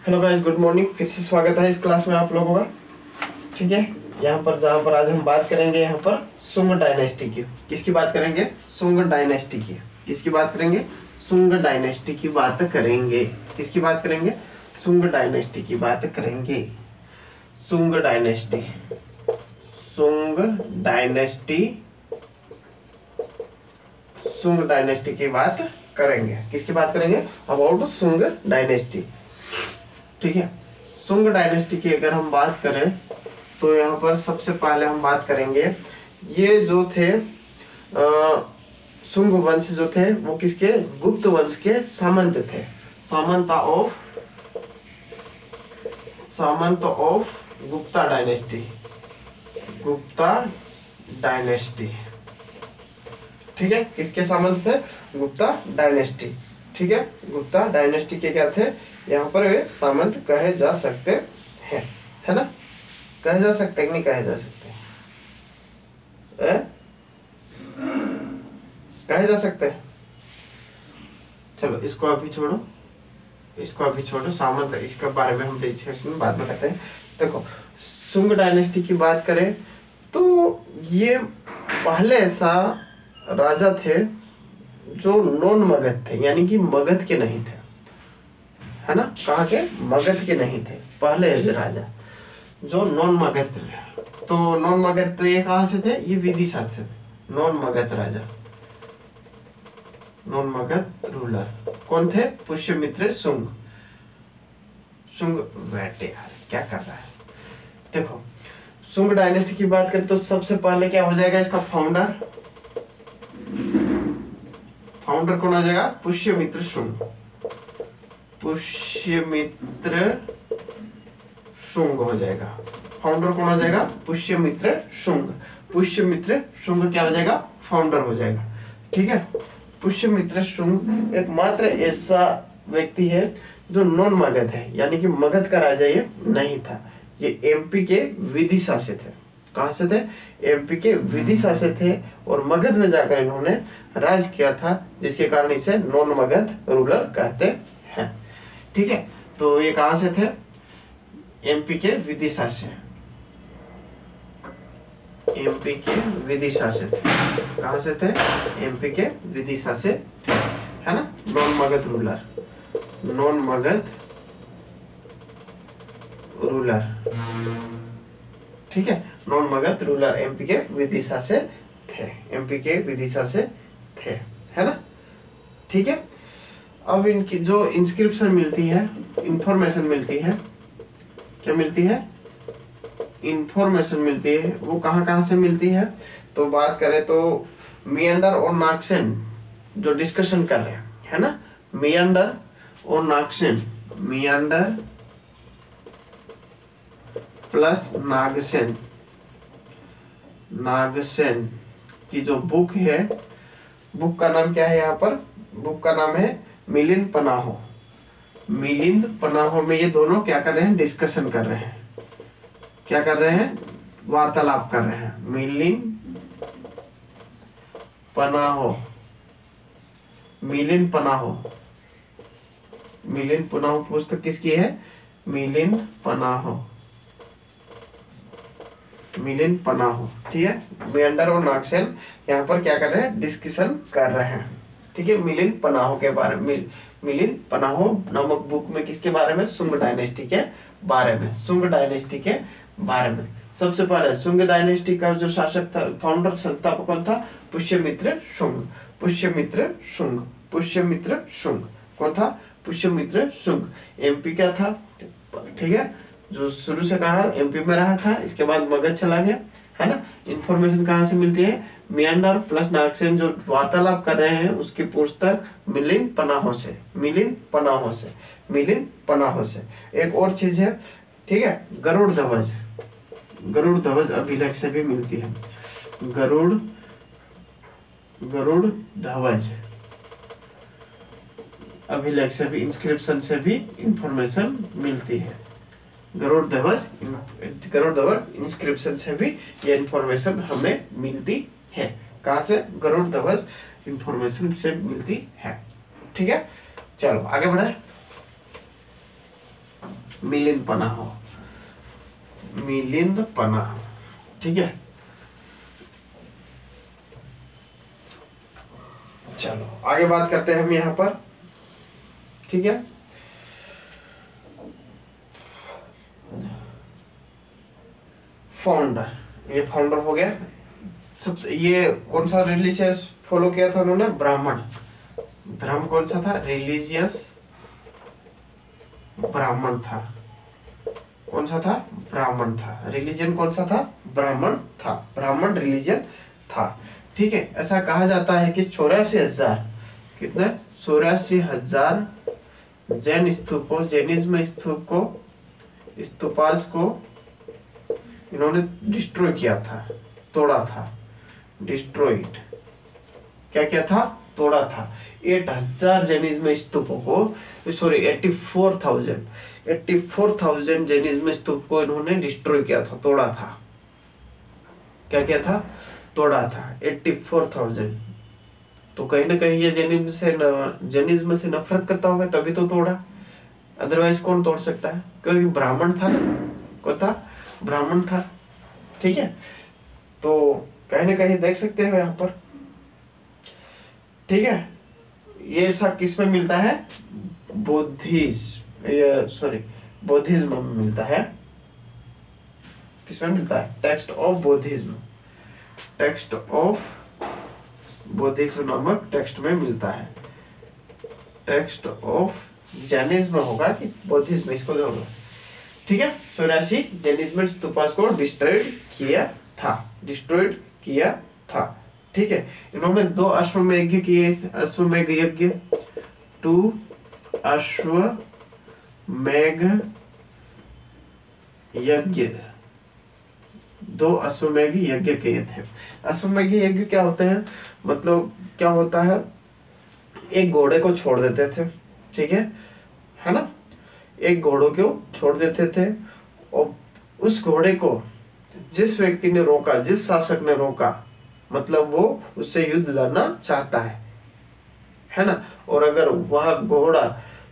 Hello guys, good morning. फिर से स्वागत है इस क्लास में आप लोगों का। ठीक है, यहाँ पर जहाँ पर आज हम बात करेंगे यहाँ पर सुंग डायनेस्टी की। किसकी बात करेंगे? सुंग डायनेस्टी की। किसकी बात करेंगे? सुंग डायनेस्टी की बात करेंगे। किसकी बात करेंगे? सुंग डायनेस्टी की बात करेंगे। सुंग डायनेस्टी, सुंग डायनेस्टी, सुंग डायनेस्टी की बात करेंगे। किसकी बात करेंगे? अबाउट सुंग डायनेस्टी। ठीक है, सुंग डायनेस्टी की अगर हम बात करें तो यहाँ पर सबसे पहले हम बात करेंगे, ये जो थे सुंग वंश जो थे वो किसके? गुप्त वंश के सामंत थे। सामंत of Gupta dynasty. Gupta dynasty. ठीक है, किसके सामंत थे? गुप्ता डायनेस्टी। ठीक है, गुप्ता डायनेस्टी के क्या थे? यहाँ पर वे सामंत कहे जा सकते हैं, है ना? कहे जा सकते हैं कि नहीं कहे जा सकते? कहे जा सकते हैं। चलो इसको अभी छोड़ो, इसको अभी छोड़ो। सामंत, इसके बारे में हम डिस्कशन में बाद में करते हैं। देखो, सुंग डायनेस्टी की बात करें तो ये पहले ऐसा राजा थे जो नॉन मगध थे, यानी कि मगध के नहीं थे, है ना? कहाँ के? मगध के नहीं थे। पहले ऐसे राजा जो नॉन मगध थे। तो नॉन मगध तो ये कहाँ से थे? ये विदिशा से थे। नॉन मगध राजा, नॉन मगध रूलर कौन थे? पुष्यमित्र सुंग। सुंग बैठे यार, क्या कर रहा है? देखो, सुंग डायनेस्टी की बात करें तो सबसे पहले क्या हो जाएगा? इसका फाउंडर कौन हो जाएगा? पुष्यमित्र शुंग। पुष्यमित्र शुंग हो जाएगा। फाउंडर कौन हो जाएगा? पुष्यमित्र शुंग। पुष्यमित्र शुंग क्या हो जाएगा? फाउंडर हो जाएगा। ठीक है, पुष्यमित्र शुंग एकमात्र ऐसा व्यक्ति है जो नॉन मगध है, यानी कि मगध का राजा ये नहीं था। ये एमपी के विदिशा से थे। कहां से थे? एमपी के विदिशा से थे और मगध में जाकर इन्होंने राज किया था, जिसके कारण इसे नॉन मगध रूलर कहते हैं। ठीक है, तो ये कहां से थे? एमपी के विदिशा से। एमपी के विदिशा से थे। कहां से थे? एमपी के विदिशा से थे, है ना? Non Magadh ruler, non Magadh ruler. ठीक है, नॉन मगध रूलर एमपी के विदिशा से थे। एमपी के विदिशा से थे, है ना? ठीक है, अब इनकी जो इंस्क्रिप्शन मिलती है, इंफॉर्मेशन मिलती है, क्या मिलती है? इंफॉर्मेशन मिलती है। वो कहाँ कहाँ से मिलती है? तो बात करें तो मियंडर और नागसेन जो डिस्कशन कर रहे हैं, है ना? मियंडर और नागसेन, मियंडर प्लस नागसेन, नागसेन की जो बुक है, बुक का नाम क्या है? यहाँ पर बुक का नाम है मिलिंद पनाहो। मिलिंद पनाहो में ये दोनों क्या कर रहे हैं? डिस्कशन कर रहे हैं। क्या कर रहे हैं? वार्तालाप कर रहे हैं। मिलिंद पनाहो, मिलिंद पनाहो, मिलिंद पनाहो पुस्तक किसकी है? मिलिंद पनाहो, मिलिंद पनाहो। ठीक है, मियंडर और नागसेन यहाँ पर क्या कर रहे हैं? डिस्कशन कर रहे हैं। ठीक है, मिलिंद पनाहो के बारे में, मिलिंद पनाहो नामक बुक में किसके बारे में? सुंग डायनेस्टी के बारे में। सुंग डायनेस्टी के बारे में सबसे पहले सुंग डायनेस्टी का जो शासक था, फाउंडर, संस्थापक कौन था? पुष्यमित्र शुंग। पुष्यमित्र शुंग, पुष्यमित्र शुंग कौन था? पुष्यमित्र शुंग। एमपी क्या था? ठीक है, जो शुरू से कहा एमपी में रहा था, इसके बाद मगध चला गया, है ना? इंफॉर्मेशन कहाँ से मिलती है? मियंडर प्लस नागसेन जो वार्तालाप कर रहे हैं उसकी पुस्तक मिलिंद पनाहो से, मिलिंद पनाहो से, मिलिंद पनाहो से। एक और चीज है, ठीक है, गरुड़ ध्वज, गरुड़ ध्वज अभिलेख से भी मिलती है। गरुड़ ध्वज अभिलेख से भी, इंस्क्रिप्शन से भी इंफॉर्मेशन मिलती है। गरुड़ ध्वज इंस्क्रिप्शन से भी ये इंफॉर्मेशन हमें मिलती है। कहाँ से? गरुड़ ध्वज इंफॉर्मेशन से मिलती है। ठीक है, चलो आगे बढ़े। मिलिंद पनाह, मिलिंद पनाह। ठीक है, चलो आगे बात करते हैं हम यहाँ पर। ठीक है, फाउंडर, ये फाउंडर हो गया। सबसे ये कौन सा रिलीजियस फॉलो किया था उन्होंने? ब्राह्मण धर्म कौन सा था? रिलीजियस ब्राह्मण था। कौन सा था? ब्राह्मण था। रिलीजन कौन सा था? ब्राह्मण था, ब्राह्मण रिलीजन था। ठीक है, ऐसा कहा जाता है कि 84,000 कितने 84,000 जैन स्तूपों, जैनिज्म स्तूप को, स्तूपास को इन्होंने डिस्ट्रॉय किया था, तोड़ा था। डिस्ट्रॉयड, क्या किया था? तोड़ा था। 8,000 जैनिज्म स्तूपों को, सॉरी 84,000 जैनिज्म स्तूप को इन्होंने डिस्ट्रॉय किया था, तोड़ा था। क्या किया था? तोड़ा था 84,000। तो कहीं ना कहीं ये जैनिज्म से नफरत करता होगा, तभी तो तोड़ा, अदरवाइज कौन तोड़ सकता है? क्योंकि ब्राह्मण था ना, कौन था? ब्राह्मण था। ठीक है, तो कहीं ना कहीं देख सकते हो यहाँ पर। ठीक है, ये सब किस में मिलता है? बुद्धिज्म में मिलता है। किसमें मिलता है? Text of Buddhism, text of Buddhism नामक टेक्स्ट में मिलता है। टेक्स्ट ऑफ जैनिज्म होगा कि बुद्धिज्म, इसको जोड़ो। ठीक है, 84 जैनिज्म स्तूपास को डिस्ट्रॉयड किया था, डिस्ट्रॉयड किया था। ठीक है, इन्होंने 2 अश्वमेध यज्ञ किए, अश्वमेध यज्ञ, 2 अश्वमेध यज्ञ, 2 अश्वमेध यज्ञ किए थे। अश्वमेध यज्ञ क्या होते हैं? मतलब क्या होता है? एक घोड़े को छोड़ देते थे, ठीक है ना? एक घोड़े को छोड़ देते थे और उस घोड़े को जिस व्यक्ति ने रोका, जिस शासक ने रोका, मतलब वो उससे युद्ध लड़ना चाहता है ना, और अगर वह घोड़ा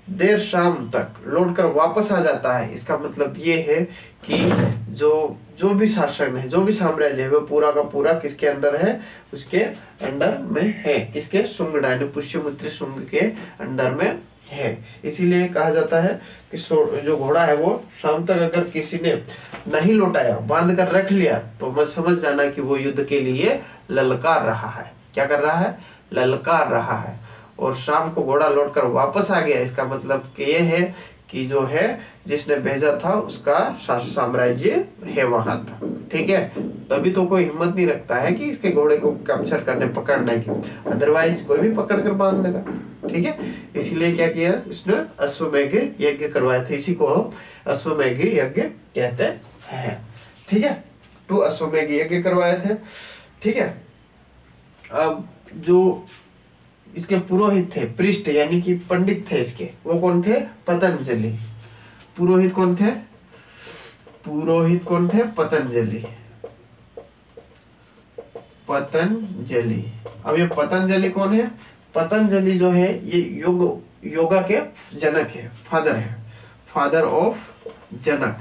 देर शाम तक लौट कर वापस आ जाता है, इसका मतलब ये है कि जो भी शासन है, जो भी साम्राज्य है, वो पूरा का पूरा किसके अंडर है? उसके अंडर में है। किसके? शुंग डायने, पुष्यमित्र शुंग के अंडर में है। इसीलिए कहा जाता है कि जो घोड़ा है वो शाम तक अगर किसी ने नहीं लौटाया, बांध कर रख लिया, तो मत समझ जाना कि वो युद्ध के लिए ललकार रहा है। क्या कर रहा है? ललकार रहा है। और शाम को घोड़ा लौटकर वापस आ गया, इसका मतलब कि ये है कि जो है जिसने भेजा था उसका साम्राज्य है वहां था। ठीक है, तभी तो कोई हिम्मत नहीं रखता है कि इसके घोड़े को कैप्चर करने, पकड़ने की, अदरवाइज कोई भी पकड़ कर बांध लेगा। ठीक है, इसीलिए क्या किया? उसने अश्वमेध यज्ञ करवाए थे, इसी को हम अश्वमेध यज्ञ कहते हैं। ठीक है, 2 अश्वमेध यज्ञ करवाए थे। ठीक है, अब जो इसके पुरोहित थे, पृष्ठ यानी कि पंडित थे इसके, वो कौन थे? पतंजलि। पुरोहित कौन थे? पुरोहित कौन थे? पतंजलि। पतंजलि। अब ये पतंजलि कौन है? पतंजलि जो है ये योगा के जनक है, फादर है, father of Janak,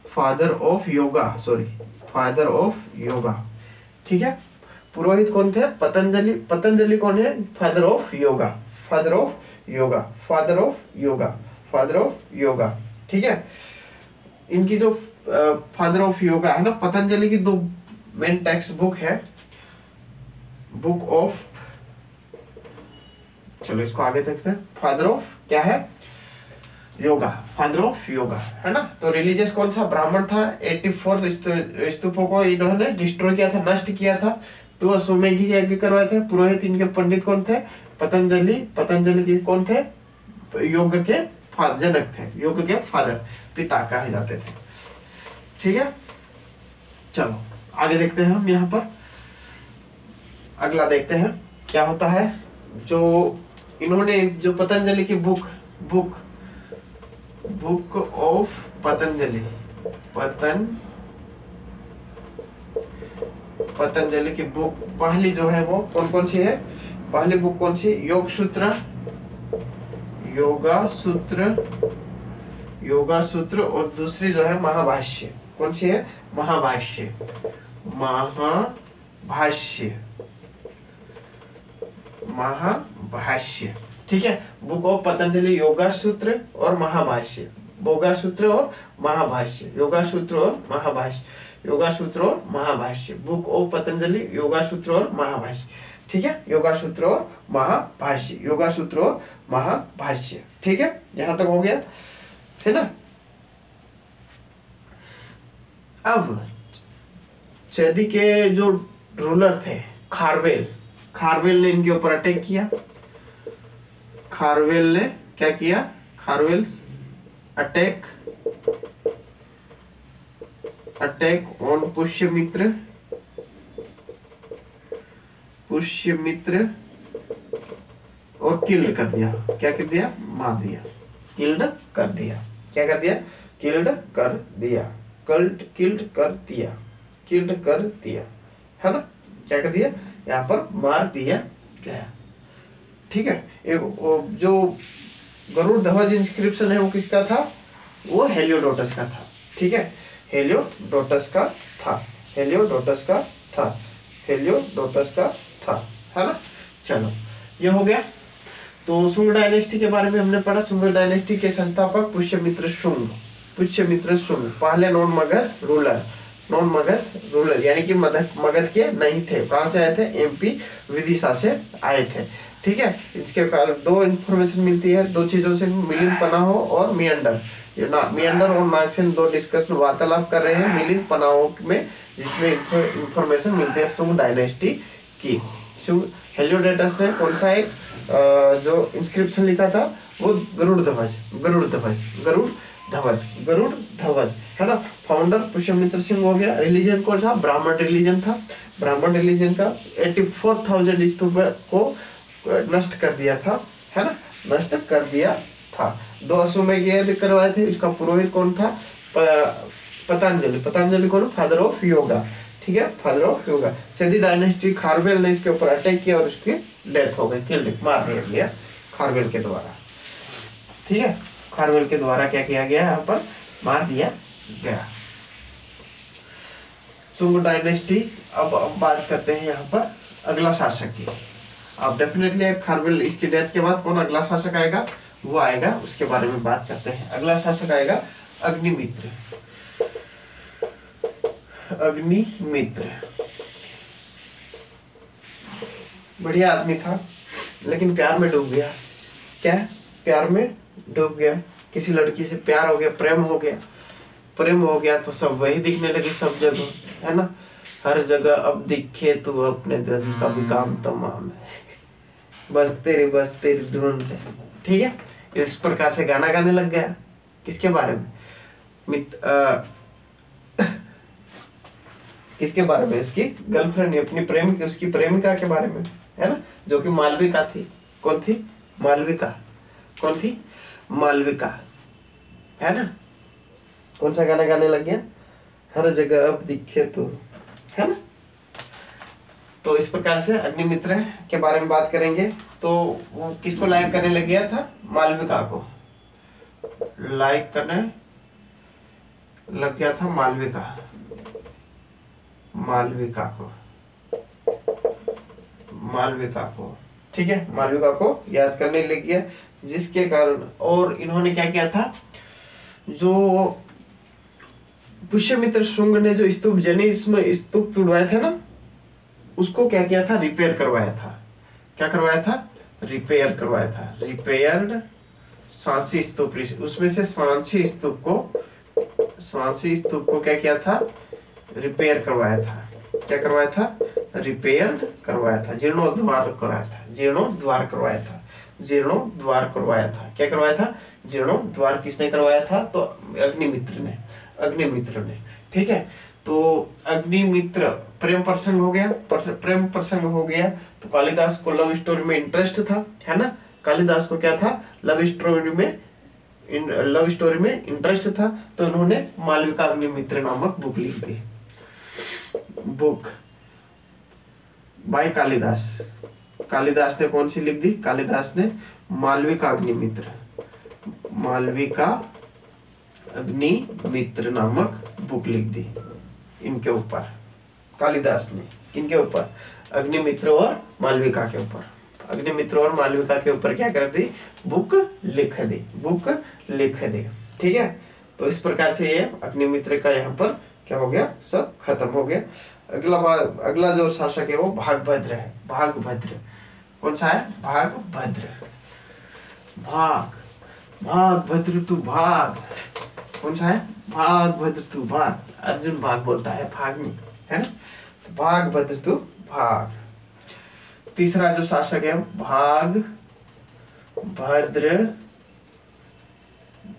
father of yoga, sorry father of yoga. ठीक है, पुरोहित कौन थे? पतंजलि। पतंजलि कौन है? Father of yoga, father of yoga, father of yoga, father of yoga. ठीक है, इनकी जो फादर ऑफ योगा है ना, पतंजलि की 2 मेन टेक्स्ट बुक है। बुक ऑफ, चलो इसको आगे देखते हैं। फादर ऑफ क्या है? योगा, फादर ऑफ योगा, है ना। तो रिलीजियस कौन सा? ब्राह्मण था। 84 स्तूपों को इन्होंने डिस्ट्रॉय किया था, नष्ट किया था। 2 अश्वमेध यज्ञ करवाए थे। पुरोहित इनके पंडित कौन थे? पतंजलि। पतंजलि की कौन थे? योग के जनक थे, योग के फादर, पिता कहे जाते थे। ठीक है, चलो आगे देखते हैं हम यहाँ पर। अगला देखते हैं क्या होता है। जो इन्होंने जो पतंजलि की बुक ऑफ पतंजलि, पतंजलि की बुक पहली जो है वो कौन सी है? पहली बुक कौन सी? योग सूत्र, योगा सूत्र, योगा सूत्र और दूसरी जो है महाभाष्य। कौन सी है? महाभाष्य। महाभाष्य, महाभाष्य, ठीक है। बुक ऑफ पतंजलि योगा सूत्र और महाभाष्य, योगा सूत्र और महाभाष्य, योगा सूत्र और महाभाष्य, योगा सूत्र और महाभाष्य, बुक ऑफ पतंजलि योगा सूत्र और महाभाष्य, ठीक है। योगा सूत्र और महाभाष्य, योगा सूत्र और महाभाष्य, ठीक है। यहां तक हो गया, है ना। अब चैदी के जो रूलर थे खारवेल, खारवेल ने इनके ऊपर अटैक किया। खारवेल ने क्या किया? खारवेल अटैक ऑन पुष्यमित्र, पुष्यमित्र और किल्ड कर दिया। क्या कर दिया? मार दिया, किल्ड कर दिया। क्या कर दिया? किल्ड कर दिया, किल्ड कर दिया, किल्ड कर दिया, है ना। क्या कर दिया? यहाँ पर मार दिया गया, ठीक है। एक जो गरुड़ ध्वज इंस्क्रिप्शन है वो किसका था? वो हेलियोडोटस का था, ठीक है। हेलियोडोटस का था, हेलियोडोटस का था, हेलियोडोटस का था, है ना। चलो ये हो गया। तो शुंग डायनेस्टी के बारे में हमने पढ़ा। शुंग डायनेस्टी के संस्थापक पुष्यमित्र शुंग, पुष्यमित्र शुंग पहले non Magadh ruler, non Magadh ruler यानी कि मगध के नहीं थे। कहां से आए थे? एमपी विदिशा से आए थे, ठीक है। इसके कारण दो इंफॉर्मेशन मिलती है, दो चीजों से, मिलिंद पनाहो और मियंडर। मियंडर और नागसेन दो डिस्कशन वार्तालाप कर रहे हैं मिलिंद पनाहो में, जिसमें इंफॉर्मेशन मिलती है शुंग डायनेस्टी की। हेलियोडोटस ने कौन सा एक जो इंस्क्रिप्शन लिखा था? वो गरुड़ ध्वज, गरुड़ ध्वज, गरुड़ ध्वज, गरुड़ ध्वज, है ना। फाउंडर पुष्यमित्र सिंह हो गया। रिलीजन कौन सा? ब्राह्मण रिलीजन था। ब्राह्मण रिलीजन का 84,000 स्तूप को नष्ट कर दिया था, है ना, नष्ट कर दिया था। 2 अश्वमेध यज्ञ करवाए थे। इसका पुरोहित कौन था? पतंजलि। पतंजलि कौन? फादर ऑफ योगा, ठीक है, father of yoga. Chedi dynasty Kharavela ने इसके ऊपर अटैक किया और उसकी डेथ हो गई, किल्ड, मार दिया गया खारवेल के द्वारा, ठीक है। खारवेल के द्वारा क्या किया गया? यहाँ पर मार दिया गया। शुंग डायनेस्टी। अब बात करते हैं यहाँ पर अगला शासक की। अब डेफिनेटली खारवेल, इसकी डेथ के बाद कौन अगला शासक आएगा? वो आएगा, उसके बारे में बात करते हैं। अगला शासक आएगा अग्निमित्र। अग्निमित्र बढ़िया आदमी था, लेकिन प्यार में डूब गया। क्या? प्यार में डूब गया। किसी लड़की से प्यार हो गया, प्रेम हो गया। प्रेम हो गया तो सब वही दिखने लगी सब जगह, है ना। हर जगह अब दिखे तू अपने दिल का भी काम तमाम है, बस तेरी धुन है, ठीक है। इस प्रकार से गाना गाने लग गया। किसके बारे में? किसके बारे में? उसकी गर्लफ्रेंड, अपनी प्रेमिका, उसकी प्रेमिका के बारे में, है ना, जो कि मालविका थी। कौन थी? मालविका। कौन थी? मालविका, है ना। कौन सा गाना गाने लग गया? हर जगह अब दिखे तो, है ना। तो इस प्रकार से अग्निमित्र के बारे में बात करेंगे। तो वो किसको लाइक करने लग गया था? मालविका को लाइक करने लग गया था, मालविका, मालविका को, मालविका को, ठीक है, मालविका को याद करने लग गया। जिसके कारण, और इन्होंने क्या किया था? जो पुष्यमित्र शुंग ने जो स्तूप जनिस में स्तूप तुड़वाए थे ना, उसको क्या किया था? रिपेयर करवाया था। क्या करवाया था? रिपेयर करवाया था। रिपेयर्ड सांची स्तूप, उसमें से सांची स्तूप को क्या किया था? रिपेयर करवाया था। क्या करवाया था? रिपेयर्ड करवाया था। जीर्णोद्धार करवाया था, जीर्णोद्धार करवाया था, जीर्णोद्धार करवाया था। क्या करवाया था? जीर्णोद्धार। किसने करवाया था? तो अग्निमित्र ने, अग्निमित्र ने, ठीक है। तो अग्निमित्र प्रेम प्रसंग हो गया, प्रेम प्रसंग हो गया। तो कालिदास को लव स्टोरी में इंटरेस्ट था, है ना। कालिदास को क्या था? लव स्टोरी में इंटरेस्ट था। तो उन्होंने मालविका अग्निमित्र नामक बुक लिख दी, बुक बाय कालिदास। कालिदास ने कौन सी लिख दी? कालिदास ने मालविका अग्निमित्र, मालविका अग्निमित्र नामक बुक लिख दी इनके ऊपर, कालिदास ने। किनके ऊपर? अग्निमित्र और मालविका के ऊपर। अग्निमित्र और मालविका के ऊपर क्या कर दी? बुक लिख दी, बुक लिख दी। ठीक है, तो इस प्रकार से ये अग्निमित्र का यहाँ पर क्या हो गया? सब खत्म हो गया। अगला जो शासक है वो भागभद्र है। भागभद्र कौन सा है? भागभद्र। भागभद्र तू भाग, कौन सा है? भागभद्र तू भाग। अर्जुन भाग बोलता है, भाग नहीं, है ना? तो भागभद्र तू भाग। तीसरा जो शासक है भागभद्र।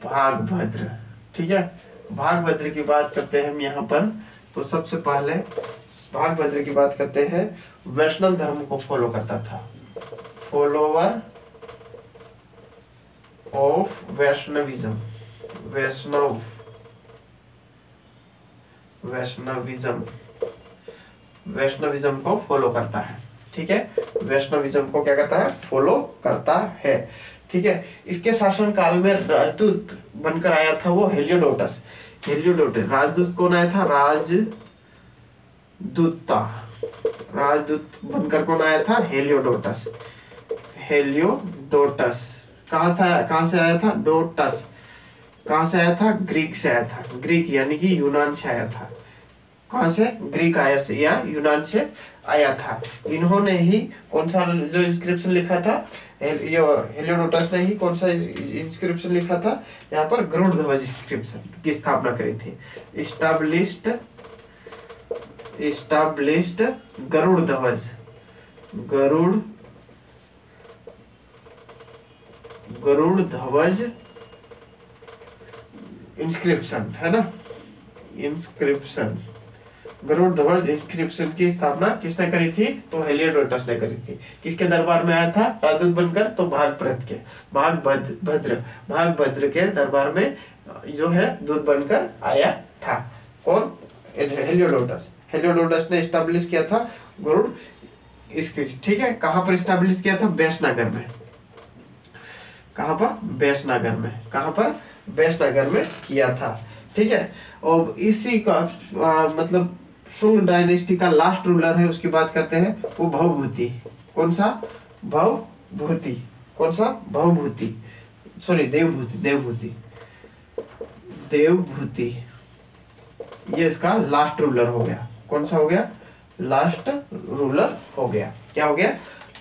भागभद्र, ठीक है। भागभद्र की बात करते हैं हम यहाँ पर, तो सबसे पहले भागभद्र की बात करते हैं। वैष्णव धर्म को फॉलो करता था, फॉलोवर ऑफ वैष्णविज्म। वैष्णविज्म को फॉलो करता है। ठीक है, वैष्णविज्म को क्या करता है? फॉलो करता है। ठीक है, इसके शासन काल में राजदूत बनकर आया था वो हेलियोडोटस। राजदूत कौन आया था? राजदूत बनकर कौन आया था? हेलियोडोटस। कहाँ से आया था? डोटस कहाँ से आया था? ग्रीक से आया था। ग्रीक यानी कि यूनान से आया था। कहाँ से? ग्रीक आया से या यूनान से आया था। इन्होंने ही कौन सा जो इंस्क्रिप्शन लिखा था? हेलियोडोटस ने ही कौन सा इंस्क्रिप्शन लिखा था? यहाँ पर गरुड़ ध्वज इंस्क्रिप्शन की स्थापना करी थी। इस्टाब्लिश्ड गरुड़ ध्वज इंस्क्रिप्शन, है ना? गरुड़ ध्वज इंस्क्रिप्शन की स्थापना किसने करी थी? तो हेलियोडोटस ने करी थी। किसके दरबार में आया था राजदूत बनकर? तो भागभद्र के दरबार में जो है दूत बनकर आया था। कौन? हेलियोडोटस ने स्टैब्लिश किया था गरुड़ इंस्क्रिप्शन। ठीक है, कहाँ पर स्टैब्लिश किया था? वैष्णगर में। कहाँ पर? वैष्णगर में किया था। ठीक है, और इसी का मतलब शुंग डायनेस्टी का लास्ट रूलर है, उसकी बात करते हैं, वो भवभूति। कौन सा? भवभूति, सॉरी देवभूति। ये इसका लास्ट रूलर हो गया। कौन सा हो गया? लास्ट रूलर हो गया। क्या हो गया?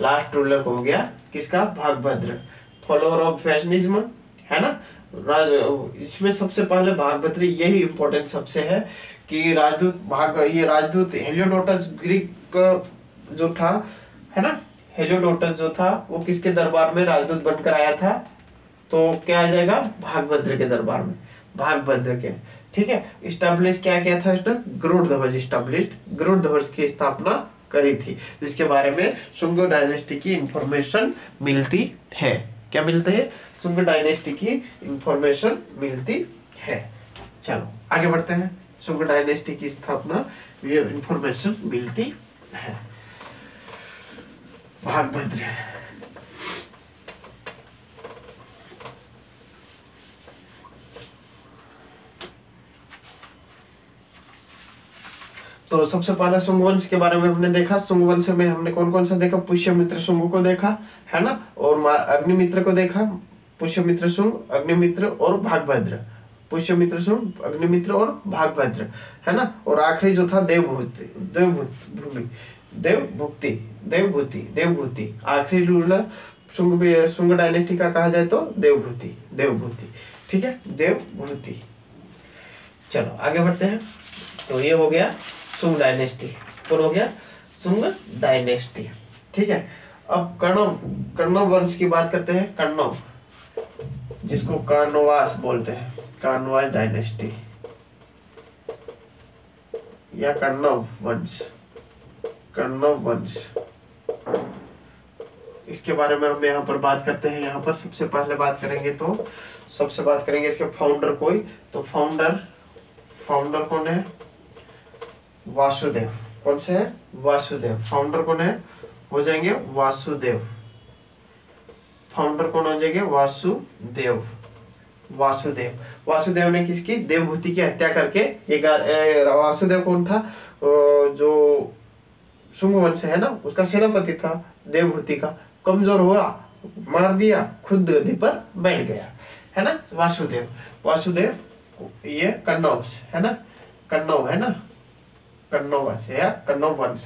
लास्ट रूलर हो गया। किसका? भागभद्र, फॉलोअर ऑफ वैष्णविज्म, है ना? इसमें सबसे पहले भागभद्र, यही इंपॉर्टेंट सबसे है कि ये राजदूत हेलियोडोटस ग्रीक जो था, है ना? हेलियोडोटस जो था वो किसके दरबार में राजदूत बनकर आया था? तो क्या आ जाएगा? भागभद्र के दरबार में, भागभद्र के। ठीक है, इस्टेब्लिश क्या किया था इसने? गरुड़ ध्वज की स्थापना करी थी, जिसके बारे में शुंग डायनेस्टी की इंफॉर्मेशन मिलती है। क्या मिलती है? शुंग डायनेस्टी की इंफॉर्मेशन मिलती है। चलो आगे बढ़ते हैं। शुंग डायनेस्टी की स्थापना, ये इंफॉर्मेशन मिलती है। भागभद्र, तो सबसे पहले शुंग वंश के बारे में हमने देखा। शुंग वंश में हमने कौन कौन सा देखा? पुष्यमित्र शुंग को देखा, है ना? और अग्निमित्र को देखा। पुष्यमित्र शुंग, अग्निमित्र और भागभद्र। पुष्यमित्र शुंग, अग्निमित्र और भागभद्र, है ना? और आखिरी जो था देवभूति। आखिरी रूलर शुंग डायनेस्टी का कहा जाए तो देवभूति। ठीक है, देवभूति। चलो आगे बढ़ते हैं। तो ये हो गया शुंग डायनेस्टी। कौन हो गया? शुंग डायनेस्टी। ठीक है, अब कण्व वंश की बात करते हैं। कण्व, जिसको कानवास बोलते हैं, कानवास डायनेस्टी या कण्व वंश। इसके बारे में हम यहाँ पर बात करते हैं। यहाँ पर सबसे पहले बात करेंगे इसके फाउंडर कोई। तो फाउंडर कौन है? वासुदेव। कौन से है? वासुदेव। फाउंडर कौन है? हो जाएंगे वासुदेव। फाउंडर कौन हो जाएंगे? वासुदेव। वासुदेव। वासुदेव ने किसकी, देवभूति की हत्या करके, ये वासुदेव कौन था, जो शुंग वंश है ना उसका सेनापति था, देवभूति का, कमजोर हुआ, मार दिया, खुद गद्दी पर बैठ गया, है ना वासुदेव। वासुदेव ये कन्नौज है ना, कन्नौज है ना, कन्नौज वंश या कन्नौज वंश,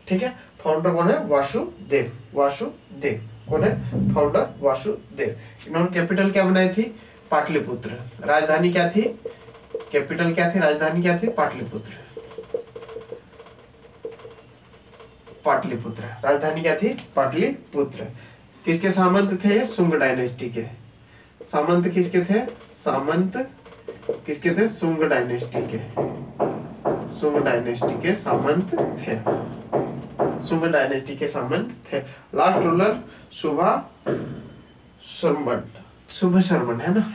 ठीक है। फाउंडर कौन है, वासुदेव। वासुदेव कौन है, फाउंडर वासुदेव। इन्होंने कैपिटल क्या बनाई थी, पाटलिपुत्र। राजधानी क्या थी, कैपिटल क्या थी, राजधानी क्या थी, पाटलिपुत्र। पाटलिपुत्र राजधानी क्या थी, पाटलिपुत्र। किसके सामंत थे, शुंग डायनेस्टी के। सामंत किसके थे, सामंत किसके थे, शुंग डायनेस्टी के। शुंग डायनेस्टी के सामंत थे, शुंग डायनेस्टी के सामंत थे। लास्ट रूलर शुभा शर्मन, शुभ शर्मन है ना।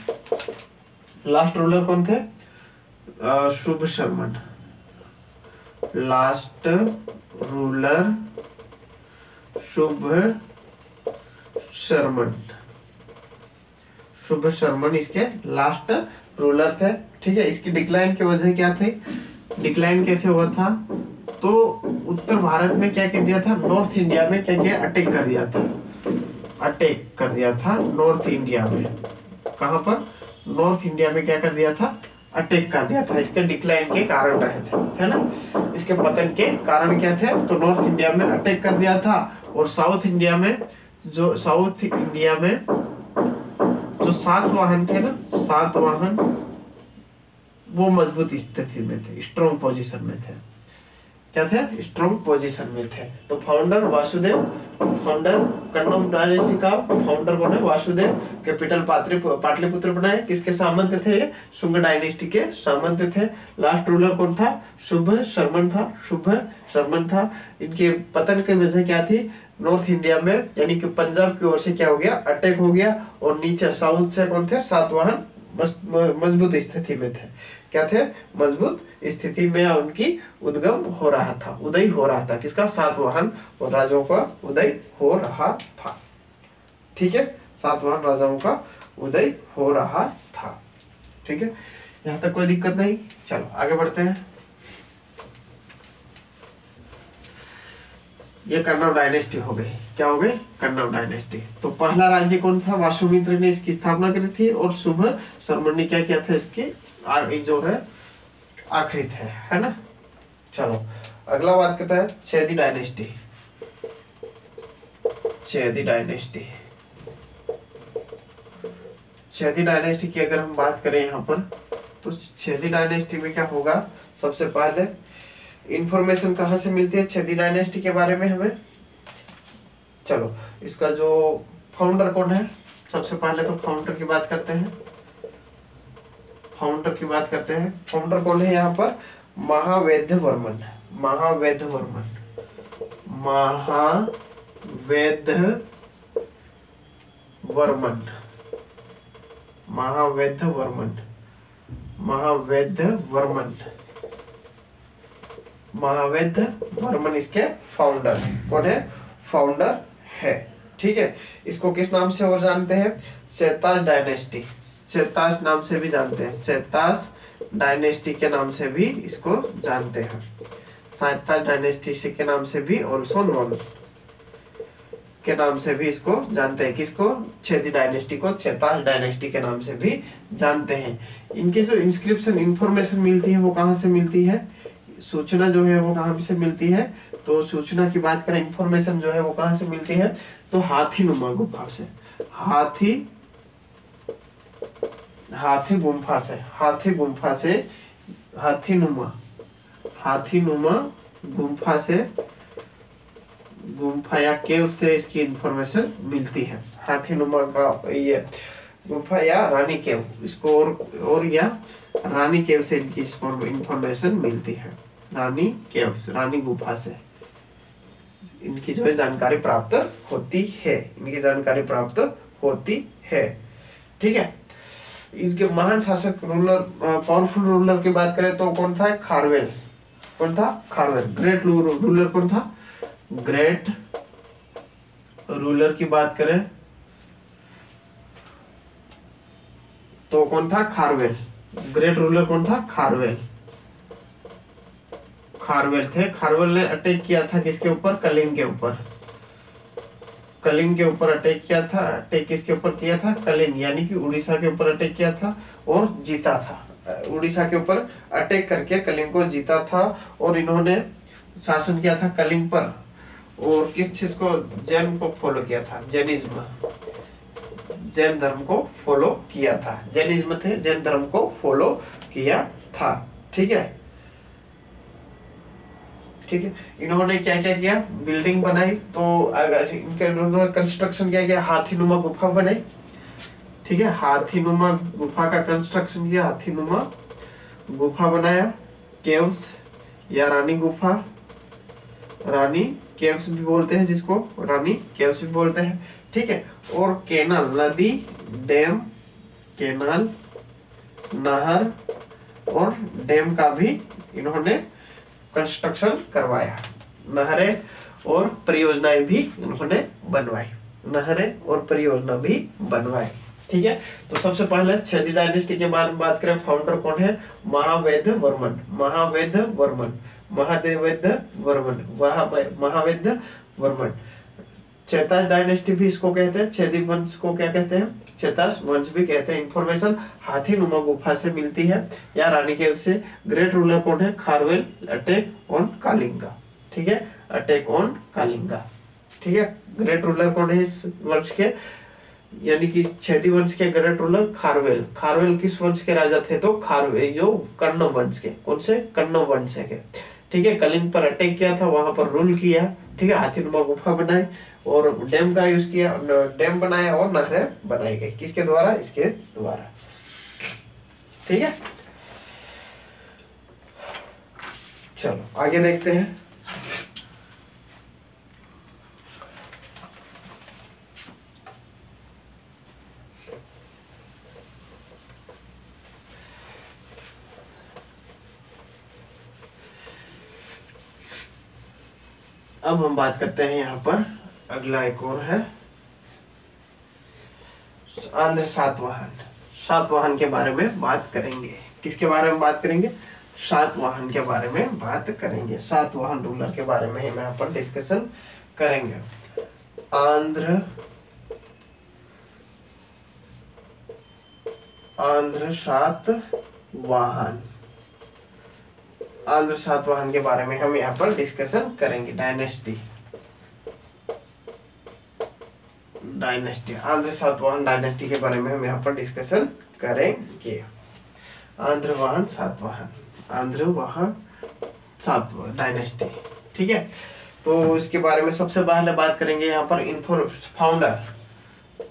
लास्ट रूलर कौन थे, शुभ शर्मन। लास्ट रूलर शुभ शर्मन। शुभ शर्मन इसके लास्ट रूलर थे, ठीक है। इसकी डिक्लाइन की वजह क्या थी, डिक्लाइन कैसे हुआ था, तो उत्तर भारत में क्या कर दिया था, नॉर्थ इंडिया में क्या किया, अटैक कर दिया था, अटैक कर दिया था नॉर्थ इंडिया में। कहां पर, नॉर्थ इंडिया में क्या कर दिया था, अटैक कर दिया था। इसके डिक्लाइन के कारण रहे थे, है ना। इसके पतन के कारण क्या थे, तो नॉर्थ इंडिया में अटैक कर दिया था, और साउथ इंडिया में जो जो सातवाहन थे ना, सातवाहन वो मजबूत स्थिति में थे, स्ट्रॉन्ग पोजीशन में थे। क्या थे, स्ट्रॉन्ग पोजीशन में थे। तो founder Vasudev, founder Kannauj dynasty का फाउंडर कौन है, वासुदेव। कैपिटल पाटलिपुत्र बनाए, किसके सामंत थे, शुंग डायनेस्टी के सामंत थे। लास्ट रूलर कौन था, शुभ शर्मन था, शुभ शर्मन था। इनके पतन की वजह क्या थी, नॉर्थ इंडिया में यानी कि पंजाब की ओर से क्या हो गया, अटैक हो गया, और नीचे साउथ से कौन थे, सातवाहन मजबूत स्थिति में थे। क्या थे, मजबूत स्थिति में उनकी उद्गम हो रहा था, उदय हो रहा था, किसका, सातवाहन और राजाओं का उदय हो रहा था, ठीक है। सातवाहन राजाओं का उदय हो रहा था, ठीक है। यहाँ तक कोई दिक्कत नहीं, चलो आगे बढ़ते हैं। ये कन्नौज डायनेस्टी हो गई, क्या हो गई, कन्नौज डायनेस्टी। तो पहला राज्य कौन था, वासुमित्र ने इसकी स्थापना करी थी, और शुभ शर्मन ने क्या किया था, इसकी जो है आखिरी थे, है ना। चलो अगला बात करता है Chedi dynasty. Chedi dynasty, Chedi dynasty की अगर हम बात करें यहाँ पर, तो चैदी डायनेस्टी में क्या होगा, सबसे पहले इंफॉर्मेशन कहाँ से मिलती है चैदी डायनेस्टी के बारे में हमें। चलो इसका जो फाउंडर कौन है, सबसे पहले तो फाउंडर की बात करते हैं। फाउंडर की बात करते हैं, फाउंडर कौन है यहाँ पर, महावेद्य वर्मन। महावेद्य वर्मन, महावेद्य वर्मन, महावेद्य वर्मन, महावेद्य वर्मन, महावेद्य वर्मन इसके फाउंडर कौन है, फाउंडर है, ठीक है। इसको किस नाम से और जानते हैं, सैतास डायनेस्टी, सैतास नाम से भी जानते हैं, सैतास डायनेस्टी के नाम से भी इसको जानते हैं, सैतास डायनेस्टी के नाम से भी, ऑल्सो नोन के नाम से भी इसको जानते हैं। किसको, चैदी डायनेस्टी को सैतास डायनेस्टी के नाम से भी जानते हैं। इनके जो इंस्क्रिप्शन इंफॉर्मेशन मिलती है वो कहाँ से मिलती है, सूचना जो है वो कहाँ से मिलती है, तो सूचना की बात करें, इंफॉर्मेशन जो है वो कहाँ से मिलती है, तो हाथीनुमा गुफा से, हाथी गुम्फा से, हाथी गुम्फा से, हाथीनुमा गुम्फा से, गुम्फा या केव से इसकी इंफॉर्मेशन मिलती है। हाथीनुमा का ये गुफा या रानी केव, इसको और या रानी केव से इनकी इंफॉर्मेशन मिलती है। रानी केव, रानी गुफा से इनकी जो है जानकारी प्राप्त होती है, इनकी जानकारी प्राप्त होती है, ठीक है। इनके महान शासक रूलर, पावरफुल रूलर की बात करें तो कौन था, खारवेल। कौन था, खारवेल। ग्रेट रूलर कौन था, ग्रेट रूलर की बात करें तो कौन था? खारवेल। ग्रेट रूलर कौन था? खारवेल। खारवेल थे। खारवेल ने अटैक किया था किसके ऊपर? कलिंग के ऊपर। कलिंग के ऊपर अटैक किया था। अटैक किसके ऊपर किया था? कलिंग, यानी कि उड़ीसा के ऊपर अटैक किया था और जीता था। उड़ीसा के ऊपर अटैक करके कलिंग को जीता था और इन्होंने शासन किया था कलिंग पर। और किस चीज को? जैन को फॉलो किया था, जैनिज्म, जैन धर्म को फॉलो किया था। जैनिज्म थे, जैन धर्म को फॉलो किया था। ठीक है, ठीक है। इन्होंने क्या क्या किया? बिल्डिंग बनाई। तो अगर इन्होंने कंस्ट्रक्शन क्या किया? हाथीनुमा गुफा बनाई। ठीक है, हाथीनुमा गुफा का कंस्ट्रक्शन किया, हाथीनुमा गुफा बनाया। केव्स या रानी गुफा, रानी केव्स भी बोलते हैं जिसको, रानी केव्स भी बोलते हैं। ठीक है, और कैनाल, नदी, डैम, कैनाल, नहर और डैम का भी इन्होंने कंस्ट्रक्शन करवाया। नहरें और परियोजनाएं भी इन्होंने बनवाई। नहरें और परियोजना भी बनवाई। ठीक है, तो सबसे पहले छेदी डायनेस्टी के बारे में बात करें। फाउंडर कौन है? महावेद वर्मन। महावेद वर्मन, महादेवेद वर्मन, महावेद वर्मन। चेतास डायनेस्टी भी इसको कहते हैं। छेदी वंश को क्या कहते हैं? चेतास वंश भी कहते हैं। इंफॉर्मेशन हाथीनुमा गुफा से मिलती है या रानी केव से। ग्रेट रूलर कौन है? खारवेल। Attack on Kalinga. ठीक है, अटैक ऑन कालिंगा। ठीक है, ग्रेट रूलर कौन है इस वंश के? यानी कि छेदी वंश के ग्रेट रूलर खारवेल। खारवेल किस वंश के राजा थे? तो खारवेल जो कर्ण वंश के। कौन से? कर्ण वंश के। ठीक है, कलिंग पर अटैक किया था, वहां पर रूल किया। ठीक है, हाथीनुमा गुफा बनाई और डैम का यूज किया, डैम बनाया और नहरें बनाई गई। किसके द्वारा? इसके द्वारा। ठीक है, चलो आगे देखते हैं। अब हम बात करते हैं यहाँ पर, अगला एक और है आंध्र सातवाहन। सातवाहन के बारे में बात करेंगे। किसके बारे में बात करेंगे? सातवाहन के बारे में बात करेंगे। सातवाहन रूलर के बारे में हम यहाँ पर डिस्कशन करेंगे। आंध्र सातवाहन, आंध्र सातवाहन के बारे में हम यहाँ पर डिस्कशन करेंगे। डायनेस्टी, आंध्र सातवाहन डायनेस्टी के बारे में हम यहाँ पर डिस्कशन करेंगे। आंध्रवाहन सातवाहन, आंध्रवाहन सातवाहन डायनेस्टी। ठीक है, तो इसके बारे में सबसे पहले बात करेंगे यहाँ पर। फाउंडर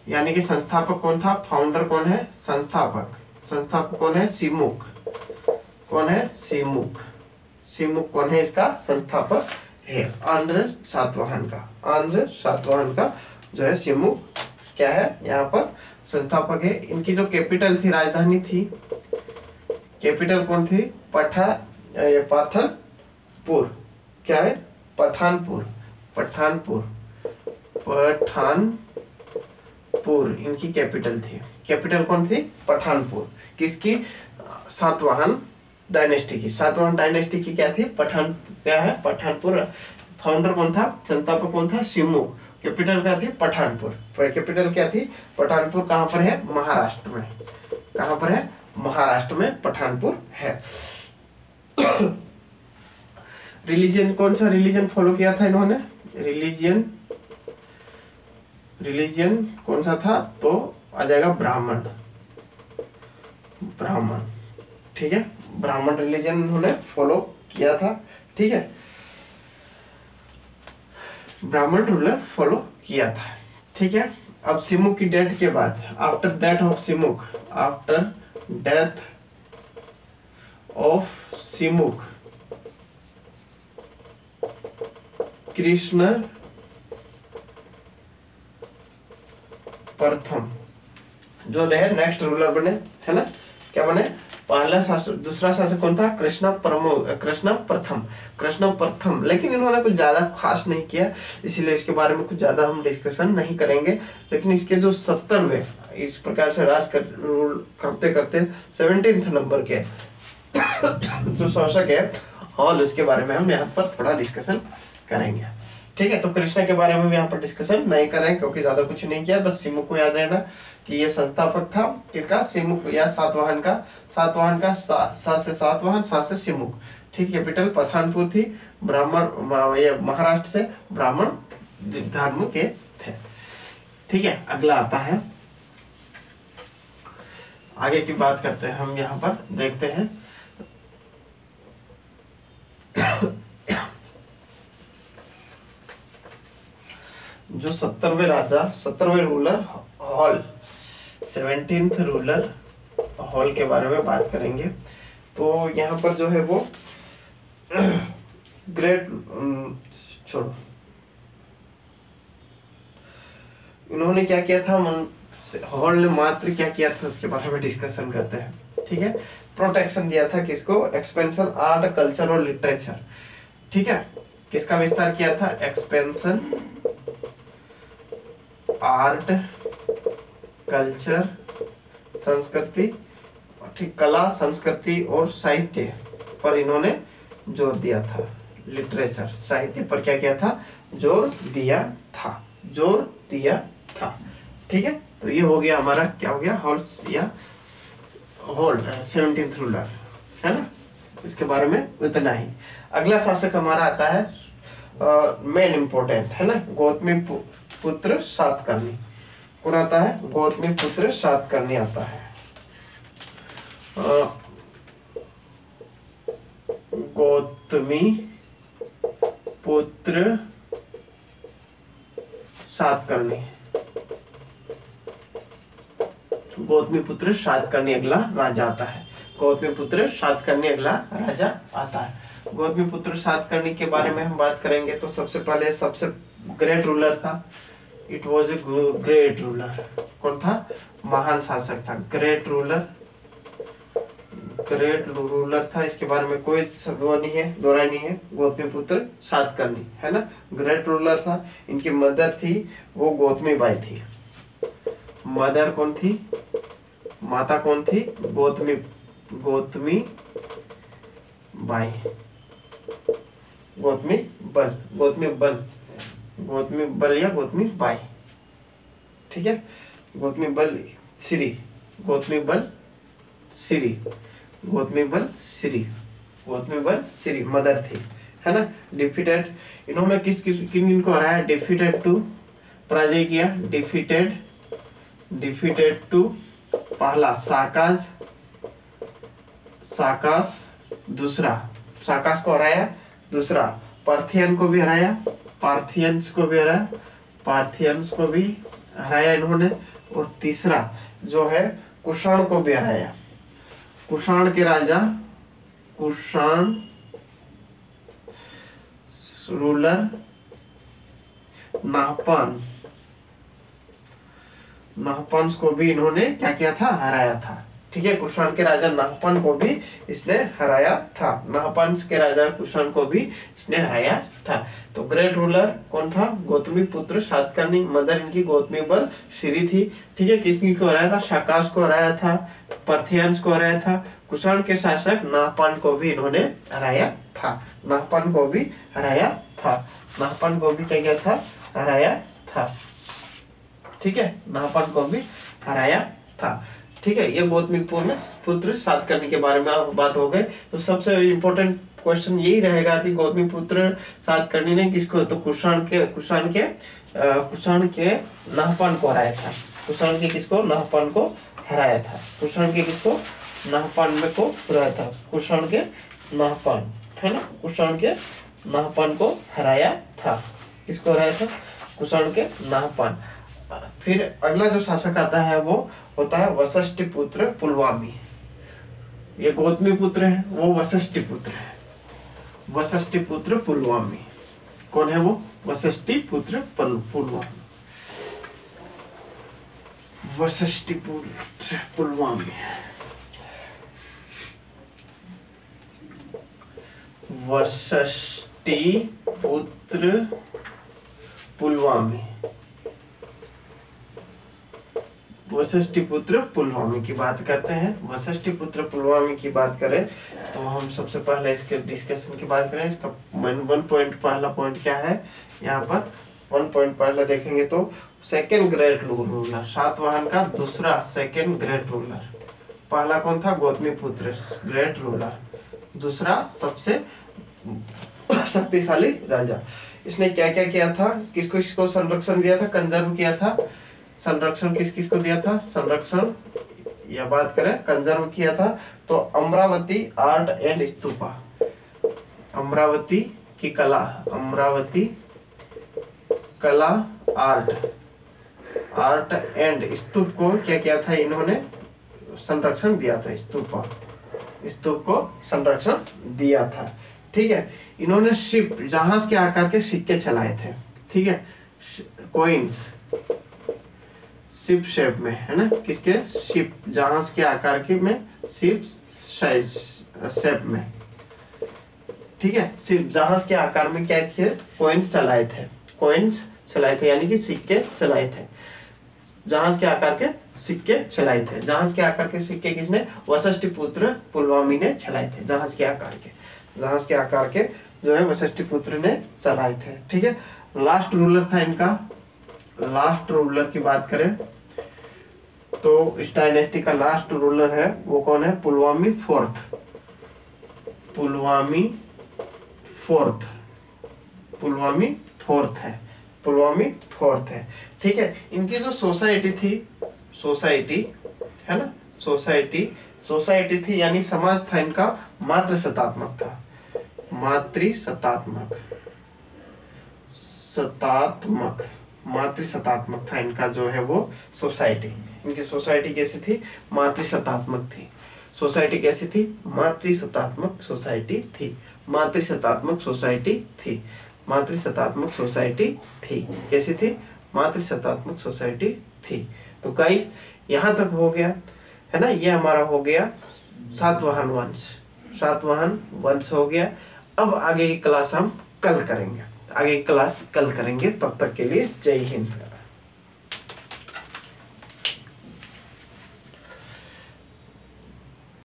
यानी कि संस्थापक कौन था? फाउंडर कौन है? संस्थापक कौन है? सिमुक। कौन है? सिमुक। सिमुक कौन है? इसका संस्थापक है आंध्र सातवाहन का। आंध्र सातवाहन का जो है सिमुक क्या है? यहाँ पर संस्थापक है। इनकी जो कैपिटल थी, राजधानी थी, कैपिटल कौन थी? पाथलपुर। क्या है? पठानपुर। इनकी कैपिटल थी। कैपिटल कौन थी? पठानपुर। किसकी? सातवाहन डायनेस्टी की। सातवाहन डायनेस्टी की क्या थी? पठानपुर। फाउंडर कौन था? संस्थापक कौन था? सिमुक। कैपिटल क्या थी? पठानपुर। कैपिटल क्या थी? पठानपुर। कहाँ पर है? महाराष्ट्र में। कहाँ पर है? महाराष्ट्र में पठानपुर है। रिलीजन, कौन सा रिलीजन फॉलो किया था इन्होंने? रिलीजन कौन सा था? तो आ जाएगा ब्राह्मण। ठीक है, ब्राह्मण रिलीजन उन्होंने फॉलो किया था। ठीक है, ब्राह्मण रूलर फॉलो किया था। ठीक है, अब सिमुक की डेथ के बाद, after death of Simuk, Krishna प्रथम जो है नेक्स्ट रूलर बने, है ना? क्या बने? पहला शासक, दूसरा शासक कौन था? कृष्ण प्रथम। लेकिन इन्होंने कुछ ज्यादा खास नहीं किया, इसीलिए इसके बारे में कुछ ज्यादा हम डिस्कशन नहीं करेंगे। लेकिन इसके जो 70वें, इस प्रकार से रूल करते करते 17th नंबर के जो शासक है हॉल, उसके बारे में हम यहाँ पर थोड़ा डिस्कशन करेंगे। ठीक है, तो कृष्णा के बारे में भी यहाँ पर डिस्कशन नहीं कर रहे हैं क्योंकि ज्यादा कुछ नहीं किया, बस सिमुक को याद रहना कि ये संस्थापक था किसका, सिमुक या सातवाहन का। सातवाहन का सा से सातवाहन, सा से सिमुक। ठीक, कैपिटल पठानपुर थी, ब्राह्मण ये महाराष्ट्र से ब्राह्मण धर्म के थे। ठीक है, अगला आता है, आगे की बात करते हैं हम, यहाँ पर देखते हैं जो 70वें राजा, 70वें ruler hall, 17th ruler hall के बारे में बात करेंगे। तो यहाँ पर जो है वो ग्रेट छोड़ो, इन्होंने क्या किया था, हॉल ने मात्र क्या किया था उसके बारे में डिस्कशन करते हैं। ठीक है, प्रोटेक्शन दिया था किसको, एक्सपेंशन आर्ट कल्चर और लिटरेचर। ठीक है, किसका विस्तार किया था, एक्सपेंशन आर्ट कल्चर संस्कृति, ठीक, कला संस्कृति और साहित्य पर इन्होंने जोर दिया था। लिटरेचर साहित्य पर क्या किया था, जोर दिया था, जोर दिया था। ठीक है, तो ये हो गया हमारा, क्या हो गया, हॉल या हॉल 17th रूलर, है ना, इसके बारे में इतना ही। अगला शासक हमारा आता है मेन इंपोर्टेंट, है ना, गौतमी पुत्र सातकर्णी। कौन आता है, गौतमी पुत्र सातकर्णी आता है। गौतमी पुत्र सातकर्णी, गौतमी पुत्र सातकर्णी अगला राजा आता है। गौतमी पुत्र सातकर्णी अगला राजा आता है। गौतमी पुत्र सातकर्णी के बारे में हम बात करेंगे तो सबसे पहले सबसे ग्रेट रूलर था, it was a great ruler. कौन था, महान शासक था, ग्रेट रूलर, ग्रेट रूलर था, इसके बारे में कोई वो नहीं है, दोहराई नहीं है, गौतमी पुत्र सातकर्णी, है ना, ग्रेट रूलर था। इनकी मदर थी वो गौतमी बाई थी। मदर कौन थी, माता कौन थी, गौतमी, गौतमी बाई, गौतमी बल, गौतमी बल, गौतमी बल या गौतमी बाई। ठीक है, गौतमी बल श्री, गौतमी बल श्री, गौतमी बल श्री, गौतमी बल श्री मदर थी, है ना। डिफीटेड, इन्होंने किन को हराया, डिफीटेड टू, पराजय किया, डिफीटेड टू, पहला साकाज, साकास, दूसरा साकास को हराया, दूसरा पार्थियन को भी हराया, पार्थियंस को भी हराया, पार्थियंस को भी हराया इन्होंने, और तीसरा जो है कुषाण को भी हराया। कुषाण के राजा, कुषाण रूलर नाहपान, नाहपान को भी इन्होंने क्या किया था, हराया था। ठीक है, कुषाण के राजा नाहपान को भी इसने हराया था, नाहपान के राजा कुषाण को भी इसने हराया था। तो ग्रेट रूलर कौन था, गौतमी पुत्र सातकर्णी, मदर इनकी गौतमी बल श्री थी। ठीक है, किसकी को हराया था, शाकास को हराया था, पार्थियंस को हराया था, कुषाण के शासक नाहपान को भी इन्होंने हराया था, नाहपान को भी हराया था, नाहपान को भी क्या किया था, हराया था। ठीक है, नाहपान को भी हराया था। ठीक है, ये गौतमी पुत्र सातकर्णी के बारे में बात हो गई। तो सबसे इम्पोर्टेंट क्वेश्चन यही रहेगा कि गौतमी पुत्र सातकर्णी ने किसको, तो कुषाण के नाहपान को हराया था, कुषाण के किसको, नाहपान को हराया था, कुषाण के किसको, नाहपान में को हराया था, कुषाण के नाहपान, है ना, कुषाण के नाहपान को हराया था। किसको हराया था, कुषाण के नाहपान। फिर अगला जो शासक आता है वो होता है वशिष्ठ पुत्र पुलवामी। ये गौतमी पुत्र है, वो वशिष्ठ पुत्र है, वशिष्ठ पुत्र पुलवामी। कौन है वो, वशिष्ठ पुत्र पुलवामी, वशिष्ठ पुत्र पुलवामी, वशिष्ठ पुत्र पुलवामी, वशिष्ठिपुत्र पुलवामी की बात करते हैं। वशिष्ठिपुत्र पुलवामी की बात करें तो हम सबसे पहले इसके डिस्कशन की बात करें। इसका 1 पॉइंट, पहला पॉइंट क्या है यहाँ पर 1 पॉइंट पहले देखेंगे तो सेकेंड ग्रेट रूलर, सातवाहन का दूसरा सेकेंड ग्रेट रूलर। पहला कौन था? गौतमीपुत्र ग्रेट रूलर, दूसरा सबसे शक्तिशाली राजा। इसने क्या क्या किया था? किसको किसको संरक्षण दिया था? कंजर्व किया था। संरक्षण किस किस को दिया था? संरक्षण या बात करें कंजर्व किया था तो अमरावती आर्ट एंड स्तूपा, अमरावती की कला, अमरावती कला आर्ट एंड स्तूप को क्या किया था? इन्होंने संरक्षण दिया था। स्तूप को संरक्षण दिया था। ठीक है, इन्होंने शिप, जहाज के आकार के सिक्के चलाए थे। ठीक है, कॉइन्स शिप शेप में, है ना, किसके? शिप, जहाज के आकार के में, शिप साइज शेप में। ठीक है, शिप जहाज के आकार में क्या थे? कॉइन्स चलाए थे, कॉइन्स चलाए थे यानी कि सिक्के चलाए थे। जहाज के आकार के सिक्के चलाए थे। जहाज के आकार के सिक्के किसने? वशिष्ठिपुत्र पुलवामी ने चलाए थे। जहाज के आकार के जो है वशिष्ठिपुत्र ने चलाए थे। ठीक है, लास्ट रूलर था इनका। लास्ट रूलर की बात करें तो इस डायनेस्टी का लास्ट रूलर है वो कौन है? पुलवामी फोर्थ। पुलवामी फोर्थ है। ठीक है, इनकी जो सोसाइटी थी, सोसाइटी है ना, सोसाइटी थी यानी समाज था इनका मातृसत्तात्मक था। मातृसत्तात्मक था इनका जो है वो सोसाइटी। इनकी सोसाइटी कैसी थी? मातृसत्तात्मक थी। सोसाइटी कैसी थी? मातृसत्तात्मक सोसाइटी थी। कैसी थी? मातृसत्तात्मक सोसाइटी थी। तो गाइस यहाँ तक हो गया है ना, ये हमारा हो गया सातवाहन वंश हो गया। अब आगे की क्लास हम कल करेंगे, तब तक के लिए जय हिंद।